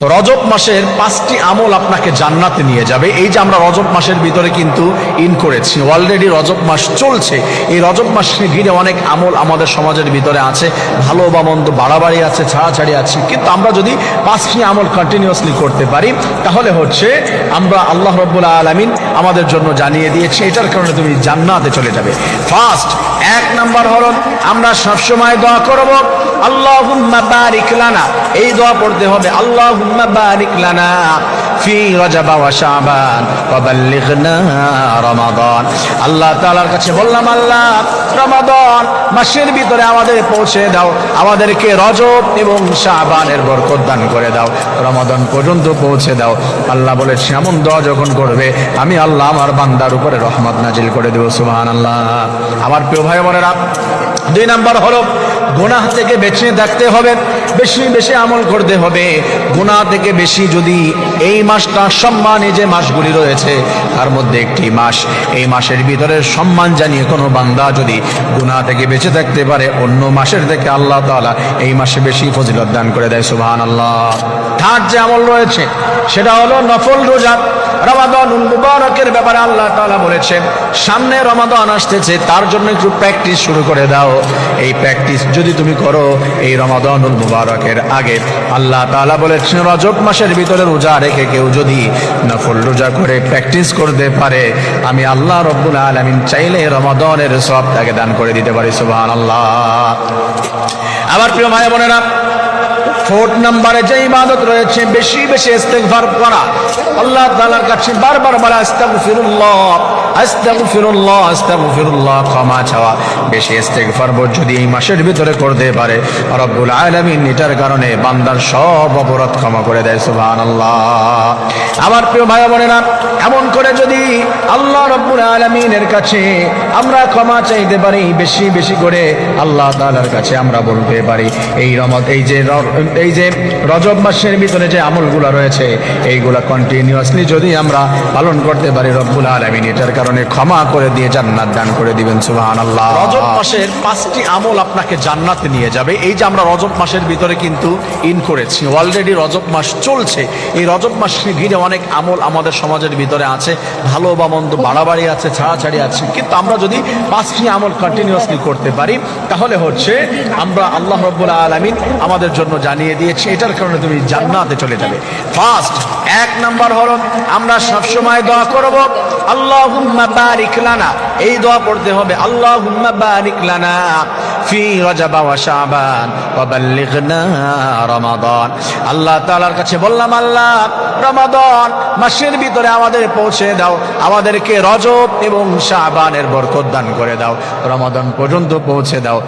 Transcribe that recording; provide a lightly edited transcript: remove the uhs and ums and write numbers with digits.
রজব মাসের 5টি আমল আপনাকে জান্নাতে নিয়ে যাবে। এই যে আমরা রজব মাসের ভিতরে কিন্তু ইন করেছি, অলরেডি রজব মাস চলছে। এই রজব মাসকে ঘিরে অনেক আমল আমাদের সমাজের ভিতরে আছে, ভালো বা মন্দ, বাড়াবাড়ি আছে, ছাড়াছাড়ি আছে। কিন্তু আমরা যদি 5টি আমল কন্টিনিউয়াসলি করতে পারি তাহলে হচ্ছে আমরা আল্লাহ রাব্বুল আলামিন আমাদের জন্য জানিয়ে দিয়েছে, এটার কারণে তুমি জান্নাতে চলে যাবে। ফার্স্ট 1 নাম্বার হলো আমরা সবসময় দোয়া করব আল্লাহুম্মা বারিক লানা। এই দোয়া পড়তে হবে, আল্লাহুম্মা বারিক লানা ফি রজব ওয়া শাবান ওয়া বাল্লিগনা রমাদান। আল্লাহ তাআলার কাছে বললাম, আল্লাহ রমাদান মাসের ভিতরে আমাদের পৌঁছে দাও, আমাদেরকে রজব এবং শাবানের বরকত দান করে দাও, রমাদান পর্যন্ত পৌঁছে দাও। আল্লাহ বলেছে এমন দোয়া যখন করবে আমি আল্লাহ আমার বান্দার উপরে রহমত নাজিল করে দেব। সুবহানাল্লাহ। আমার প্রিয় ভাই বোনেরা, 2 নাম্বার হলো গুনাহ থেকে বেঁচে থাকতে হবে, বেশি বেশি আমল করতে হবে। গুনাহ থেকে বেশি, যদি এই মাসটা সম্মানী যে মাসগুলি রয়েছে তার মধ্যে একটি মাস, এই মাসের ভিতরে সম্মান জানিয়ে কোনো বান্দা যদি গুনাহ থেকে বেঁচে থাকতে পারে অন্য মাসের থেকে আল্লাহ তাআলা এই মাসে বেশি ফজিলত দান করে দেয়। সুবহানাল্লাহ। 3rd যে আমল রয়েছে সেটা হলো নফল রোজা। রমাদানুল মুবারকের ব্যাপারে আল্লাহ তাআলা বলেছেন সামনে রমাদান আসতেছে, তার জন্য একটু প্র্যাকটিস শুরু করে দাও। এই প্র্যাকটিস যদি তুমি করো এই রমাদানুল মুবারকের আগে, আল্লাহ তাআলা বলেছেন রজব মাসের ভিতরে রোজা রেখে কেউ যদি নফল রোজা করে প্র্যাকটিস করতে পারে আমি আল্লাহ রাব্বুল আলামিন চাইলে রমাদানের সওয়াব তাকে দান করে দিতে পারি। সুবহানাল্লাহ। আমার প্রিয় ভাই বোনেরা, 4 নম্বরে যে ইবাদত রয়েছে বেশি বেশি ইস্তেগফার করা, আল্লাহ তাআলার কাছে বারবার বলা আস্তাগফিরুল্লাহ আস্তাগফিরুল্লাহ আস্তাগফিরুল্লাহ, ক্ষমা চাওয়া। বেশি ইস্তেগফার যদি এই মাসের ভিতরে করতে পারে রব্বুল আলামিন এটার কারণে বান্দার সব অপরাধ ক্ষমা করে দেয়। সুবহানাল্লাহ। আমার প্রিয় ভাই বোনেরা, এমন করে যদি আল্লাহ রব্বুল আলামিনের কাছে আমরা ক্ষমা চাইতে পারি, বেশি বেশি করে আল্লাহ তাআলার কাছে আমরা বলতে পারি এই যে রজব মাসের ভিতরে যে আমলগুলো রয়েছে এইগুলা কন্টিনিউয়াসলি যদি আমরা পালন করতে পারি রব্বুল আলামিন এটার কারণে ক্ষমা করে দিয়ে জান্নাত দান করে দিবেন। সুবহানাল্লাহ। রজব মাসের 5টি আমল আপনাকে জান্নাতে নিয়ে যাবে। এই যে আমরা রজব মাসের ভিতরে কিন্তু ইন করেছি, অলরেডি রজব মাস চলছে। এই রজব মাসকে ঘিরে অনেক আমল আমাদের সমাজের ভিতরে আছে, ভালো বা মন্দ, বাড়াবাড়ি আছে, ছাড়াছাড়ি আছে। কিন্তু আমরা যদি 5টি আমল কন্টিনিউয়াসলি করতে পারি তাহলে হচ্ছে আমরা আল্লাহ রাব্বুল আলামিন আমাদের জন্য জানিয়ে দিয়েছে, এটার কারণে তুমি জান্নাতে চলে যাবে। ফার্স্ট 1 নাম্বার হলো আমরা সবসময় দোয়া করব আল্লাহুম্মা বারিক লানা। এই দোয়া পড়তে হবে, আল্লাহুম্মা বারিক লানা ফি রজব ওয়া শাবান ওয়া বাল্লিগনা রমাদান। আল্লাহ তাআলার কাছে বললাম, আল্লাহ রমাদান মাসের ভিতরে আমাদের পৌঁছে দাও, আমাদেরকে রজব এবং শাবানের বরকত দান করে দাও, রমাদান পর্যন্ত পৌঁছে দাও।